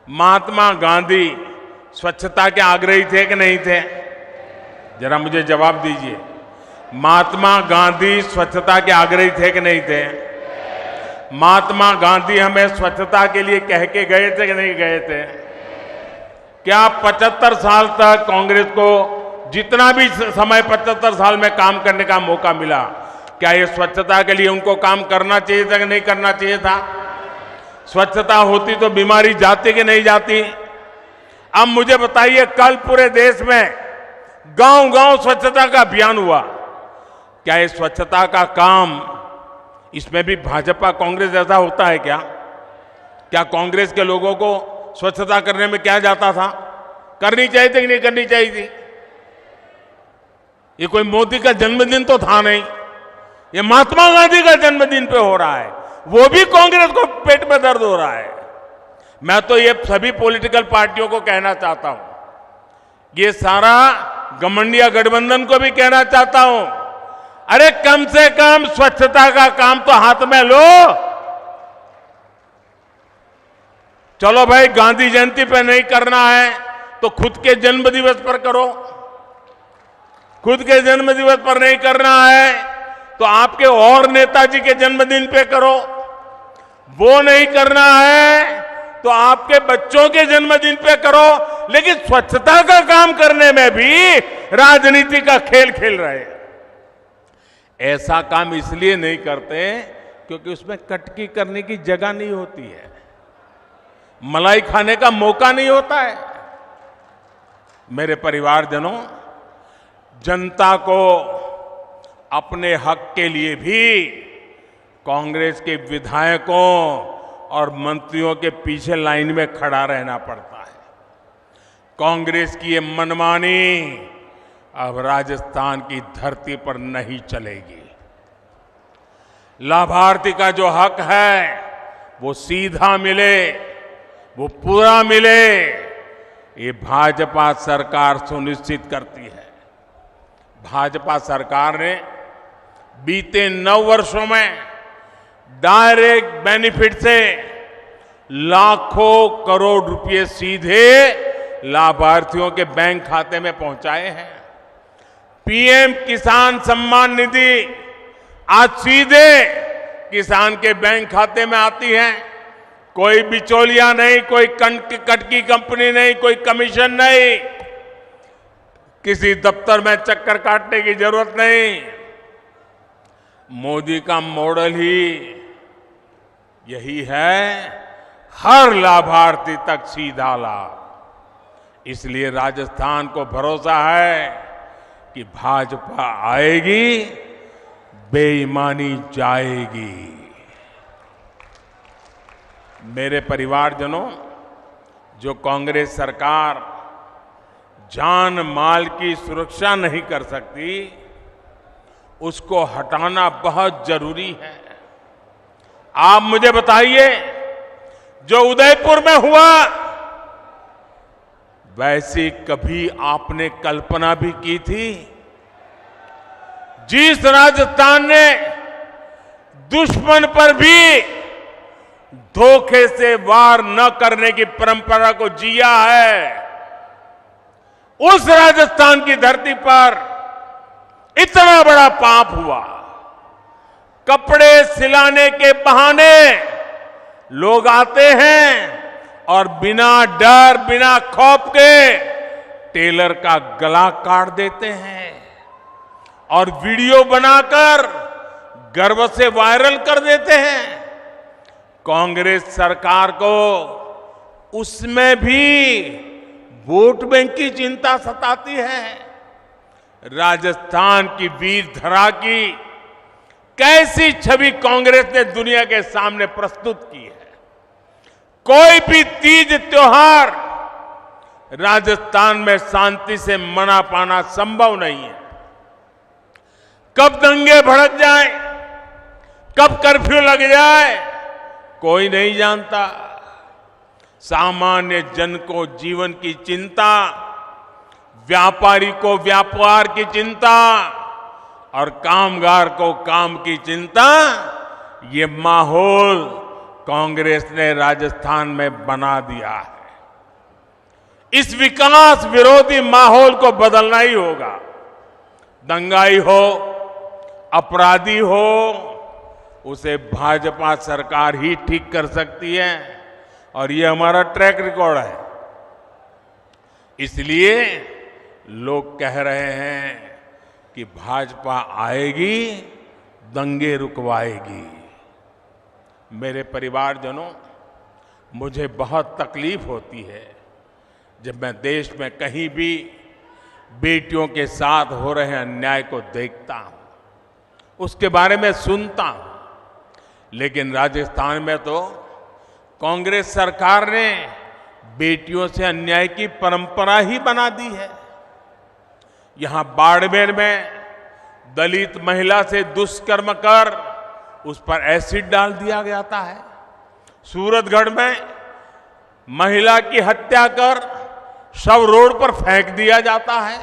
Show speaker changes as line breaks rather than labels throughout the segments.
महात्मा गांधी स्वच्छता के आग्रही थे कि नहीं थे? जरा मुझे जवाब दीजिए। महात्मा गांधी स्वच्छता के आग्रही थे कि नहीं थे? महात्मा गांधी हमें स्वच्छता के लिए कह के गए थे कि नहीं गए थे? क्या 75 साल तक कांग्रेस को जितना भी समय 75 साल में काम करने का मौका मिला, क्या ये स्वच्छता के लिए उनको काम करना चाहिए था कि नहीं करना चाहिए था? स्वच्छता होती तो बीमारी जाती कि नहीं जाती? अब मुझे बताइए, कल पूरे देश में गांव-गांव स्वच्छता का अभियान हुआ। क्या ये स्वच्छता का काम, इसमें भी भाजपा कांग्रेस जैसा होता है क्या? क्या कांग्रेस के लोगों को स्वच्छता करने में क्या जाता था? करनी चाहिए थी कि नहीं करनी चाहिए थी? ये कोई मोदी का जन्मदिन तो था नहीं, ये महात्मा गांधी का जन्मदिन पे हो रहा है, वो भी कांग्रेस को पेट में दर्द हो रहा है। मैं तो ये सभी पॉलिटिकल पार्टियों को कहना चाहता हूं, ये सारा घमंडिया गठबंधन को भी कहना चाहता हूं, अरे कम से कम स्वच्छता का काम तो हाथ में लो। चलो भाई, गांधी जयंती पे नहीं करना है तो खुद के जन्म दिवस पर करो। खुद के जन्म दिवस पर नहीं करना है तो आपके और नेताजी के जन्मदिन पे करो। वो नहीं करना है तो आपके बच्चों के जन्मदिन पे करो। लेकिन स्वच्छता का काम करने में भी राजनीति का खेल खेल रहे हैं। ऐसा काम इसलिए नहीं करते क्योंकि उसमें कटकी करने की जगह नहीं होती है, मलाई खाने का मौका नहीं होता है। मेरे परिवारजनों, जनता को अपने हक के लिए भी कांग्रेस के विधायकों और मंत्रियों के पीछे लाइन में खड़ा रहना पड़ता है। कांग्रेस की ये मनमानी अब राजस्थान की धरती पर नहीं चलेगी। लाभार्थी का जो हक है वो सीधा मिले, वो पूरा मिले, ये भाजपा सरकार सुनिश्चित करती है। भाजपा सरकार ने बीते 9 वर्षों में डायरेक्ट बेनिफिट से लाखों करोड़ रुपए सीधे लाभार्थियों के बैंक खाते में पहुंचाए हैं। पीएम किसान सम्मान निधि आज सीधे किसान के बैंक खाते में आती है। कोई बिचौलिया नहीं, कोई कटकी कंपनी नहीं, कोई कमीशन नहीं, किसी दफ्तर में चक्कर काटने की जरूरत नहीं। मोदी का मॉडल ही यही है, हर लाभार्थी तक सीधा लाभ। इसलिए राजस्थान को भरोसा है कि भाजपा आएगी, बेईमानी जाएगी। मेरे परिवारजनों, जो कांग्रेस सरकार जान माल की सुरक्षा नहीं कर सकती, उसको हटाना बहुत जरूरी है। आप मुझे बताइए, जो उदयपुर में हुआ, वैसी कभी आपने कल्पना भी की थी? जिस राजस्थान ने दुश्मन पर भी धोखे से वार न करने की परंपरा को जिया है, उस राजस्थान की धरती पर इतना बड़ा पाप हुआ। कपड़े सिलाने के बहाने लोग आते हैं और बिना डर, बिना खौफ के टेलर का गला काट देते हैं और वीडियो बनाकर गर्व से वायरल कर देते हैं। कांग्रेस सरकार को उसमें भी वोट बैंक की चिंता सताती है। राजस्थान की वीर धरा की कैसी छवि कांग्रेस ने दुनिया के सामने प्रस्तुत की है। कोई भी तीज त्योहार राजस्थान में शांति से मना पाना संभव नहीं है। कब दंगे भड़क जाए, कब कर्फ्यू लग जाए, कोई नहीं जानता। सामान्य जन को जीवन की चिंता, व्यापारी को व्यापार की चिंता और कामगार को काम की चिंता, ये माहौल कांग्रेस ने राजस्थान में बना दिया है। इस विकास विरोधी माहौल को बदलना ही होगा। दंगाई हो, अपराधी हो, उसे भाजपा सरकार ही ठीक कर सकती है और ये हमारा ट्रैक रिकॉर्ड है। इसलिए लोग कह रहे हैं कि भाजपा आएगी, दंगे रुकवाएगी। मेरे परिवारजनों, मुझे बहुत तकलीफ होती है जब मैं देश में कहीं भी बेटियों के साथ हो रहे अन्याय को देखता हूं, उसके बारे में सुनता हूं। लेकिन राजस्थान में तो कांग्रेस सरकार ने बेटियों से अन्याय की परंपरा ही बना दी है। यहां बाड़मेर में दलित महिला से दुष्कर्म कर उस पर एसिड डाल दिया जाता है। सूरतगढ़ में महिला की हत्या कर शव रोड पर फेंक दिया जाता है।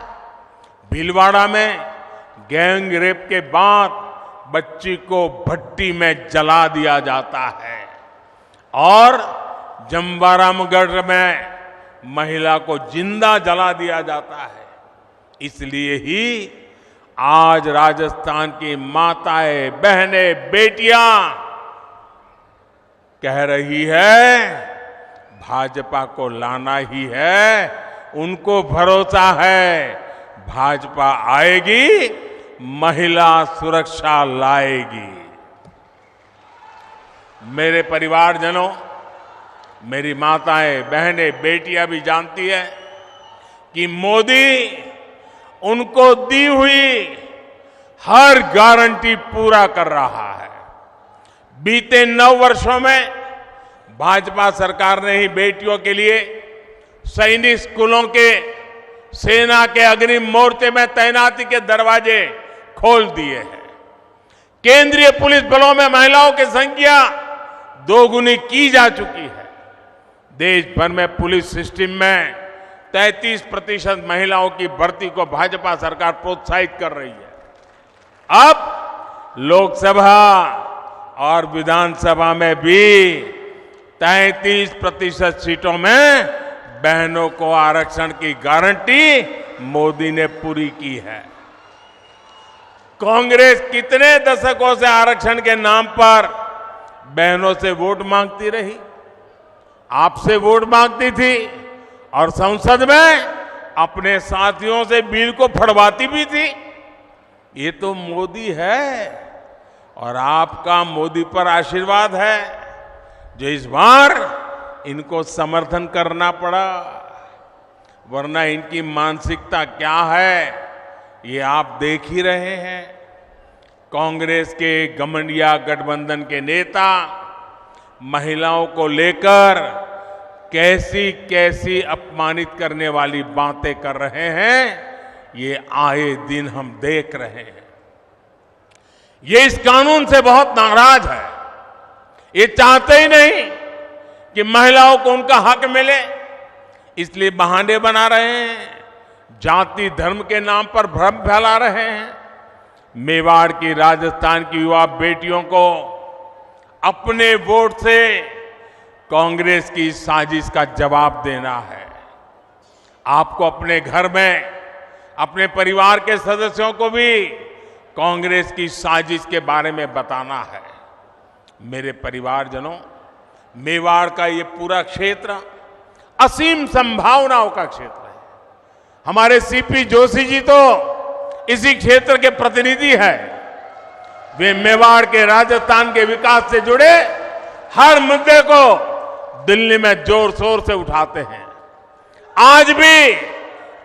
भीलवाड़ा में गैंग रेप के बाद बच्ची को भट्टी में जला दिया जाता है और जमवारामगढ़ में महिला को जिंदा जला दिया जाता है। इसलिए ही आज राजस्थान की माताएं, बहनें, बेटियां कह रही है भाजपा को लाना ही है। उनको भरोसा है भाजपा आएगी, महिला सुरक्षा लाएगी। मेरे परिवारजनों, मेरी माताएं, बहनें, बेटियां भी जानती है कि मोदी उनको दी हुई हर गारंटी पूरा कर रहा है। बीते 9 वर्षों में भाजपा सरकार ने ही बेटियों के लिए सैनिक स्कूलों के, सेना के अग्रिम मोर्चे में तैनाती के दरवाजे खोल दिए हैं। केंद्रीय पुलिस बलों में महिलाओं की संख्या 2 गुनी की जा चुकी है। देश भर में पुलिस सिस्टम में 33% महिलाओं की भर्ती को भाजपा सरकार प्रोत्साहित कर रही है। अब लोकसभा और विधानसभा में भी 33% सीटों में बहनों को आरक्षण की गारंटी मोदी ने पूरी की है। कांग्रेस कितने दशकों से आरक्षण के नाम पर बहनों से वोट मांगती रही, आपसे वोट मांगती थी और संसद में अपने साथियों से बिल को फड़वाती भी थी। ये तो मोदी है और आपका मोदी पर आशीर्वाद है जो इस बार इनको समर्थन करना पड़ा, वरना इनकी मानसिकता क्या है ये आप देख ही रहे हैं। कांग्रेस के घमंडिया गठबंधन के नेता महिलाओं को लेकर कैसी कैसी अपमानित करने वाली बातें कर रहे हैं, ये आए दिन हम देख रहे हैं। ये इस कानून से बहुत नाराज है। ये चाहते ही नहीं कि महिलाओं को उनका हक मिले, इसलिए बहाने बना रहे हैं, जाति धर्म के नाम पर भ्रम फैला रहे हैं। मेवाड़ की, राजस्थान की युवा बेटियों को अपने वोट से कांग्रेस की साजिश का जवाब देना है। आपको अपने घर में अपने परिवार के सदस्यों को भी कांग्रेस की साजिश के बारे में बताना है। मेरे परिवारजनों, मेवाड़ का ये पूरा क्षेत्र असीम संभावनाओं का क्षेत्र है। हमारे सीपी जोशी जी तो इसी क्षेत्र के प्रतिनिधि हैं। वे मेवाड़ के, राजस्थान के विकास से जुड़े हर मुद्दे को दिल्ली में जोर शोर से उठाते हैं। आज भी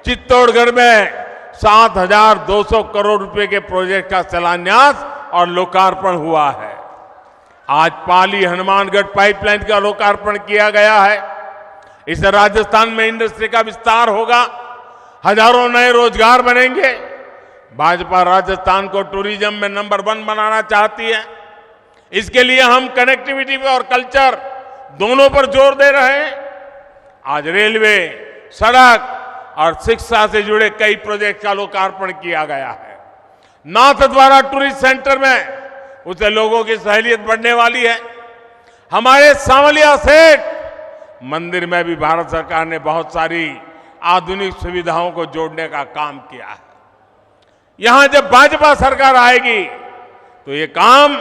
चित्तौड़गढ़ में 7,200 करोड़ रुपए के प्रोजेक्ट का शिलान्यास और लोकार्पण हुआ है। आज पाली हनुमानगढ़ पाइपलाइन का लोकार्पण किया गया है। इससे राजस्थान में इंडस्ट्री का विस्तार होगा, हजारों नए रोजगार बनेंगे। भाजपा राजस्थान को टूरिज्म में नंबर 1 बनाना चाहती है। इसके लिए हम कनेक्टिविटी और कल्चर दोनों पर जोर दे रहे हैं। आज रेलवे, सड़क और शिक्षा से जुड़े कई प्रोजेक्ट का लोकार्पण किया गया है। नाथद्वारा टूरिस्ट सेंटर में उससे लोगों की सहूलियत बढ़ने वाली है। हमारे सांवलिया सेठ मंदिर में भी भारत सरकार ने बहुत सारी आधुनिक सुविधाओं को जोड़ने का काम किया है। यहां जब भाजपा सरकार आएगी तो ये काम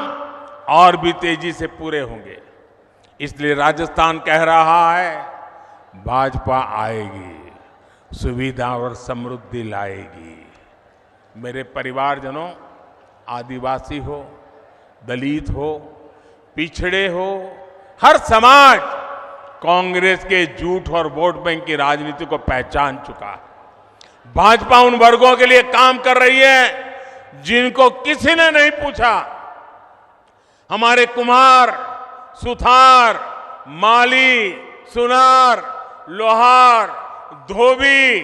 और भी तेजी से पूरे होंगे। इसलिए राजस्थान कह रहा है भाजपा आएगी, सुविधा और समृद्धि लाएगी। मेरे परिवारजनों, आदिवासी हो, दलित हो, पिछड़े हो, हर समाज कांग्रेस के झूठ और वोट बैंक की राजनीति को पहचान चुका है। भाजपा उन वर्गों के लिए काम कर रही है जिनको किसी ने नहीं पूछा। हमारे कुम्हार, सुथार, माली, सुनार, लोहार, धोबी,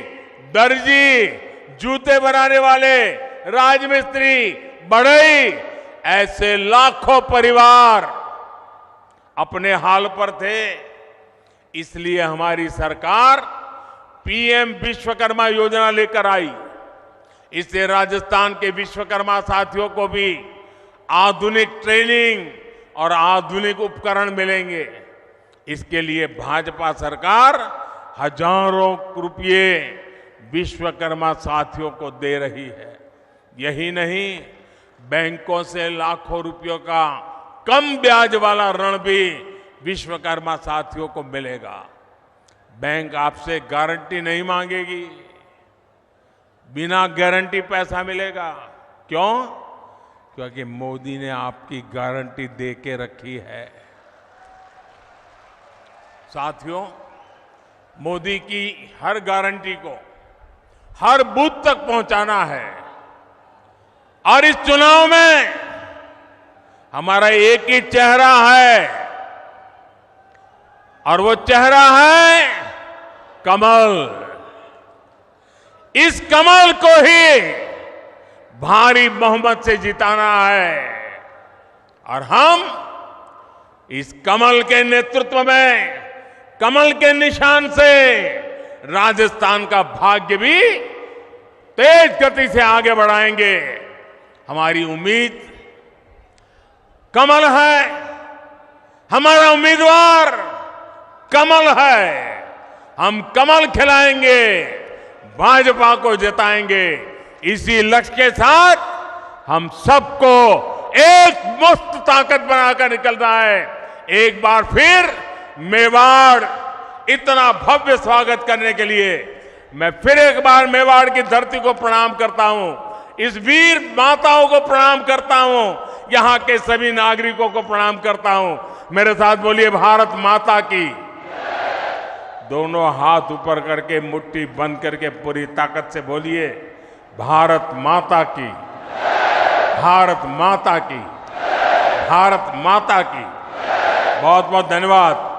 दर्जी, जूते बनाने वाले, राजमिस्त्री, बढ़ई, ऐसे लाखों परिवार अपने हाल पर थे। इसलिए हमारी सरकार पीएम विश्वकर्मा योजना लेकर आई। इससे राजस्थान के विश्वकर्मा साथियों को भी आधुनिक ट्रेनिंग और आधुनिक उपकरण मिलेंगे। इसके लिए भाजपा सरकार हजारों रुपये विश्वकर्मा साथियों को दे रही है। यही नहीं, बैंकों से लाखों रुपयों का कम ब्याज वाला ऋण भी विश्वकर्मा साथियों को मिलेगा। बैंक आपसे गारंटी नहीं मांगेगी, बिना गारंटी पैसा मिलेगा। क्यों? क्योंकि मोदी ने आपकी गारंटी दे के रखी है। साथियों, मोदी की हर गारंटी को हर बूथ तक पहुंचाना है। और इस चुनाव में हमारा एक ही चेहरा है, और वो चेहरा है कमल। इस कमल को ही भारी बहुमत से जिताना है। और हम इस कमल के नेतृत्व में, कमल के निशान से राजस्थान का भाग्य भी तेज गति से आगे बढ़ाएंगे। हमारी उम्मीद कमल है, हमारा उम्मीदवार कमल है। हम कमल खिलाएंगे, भाजपा को जिताएंगे। इसी लक्ष्य के साथ हम सबको एक मुक्त ताकत बनाकर निकलना है। एक बार फिर मेवाड़ इतना भव्य स्वागत करने के लिए मैं फिर एक बार मेवाड़ की धरती को प्रणाम करता हूं, इस वीर माताओं को प्रणाम करता हूं, यहां के सभी नागरिकों को प्रणाम करता हूं। मेरे साथ बोलिए भारत माता की। दोनों हाथ ऊपर करके मुट्ठी बंद करके पूरी ताकत से बोलिए भारत माता की, भारत माता की, भारत माता की। बहुत बहुत धन्यवाद।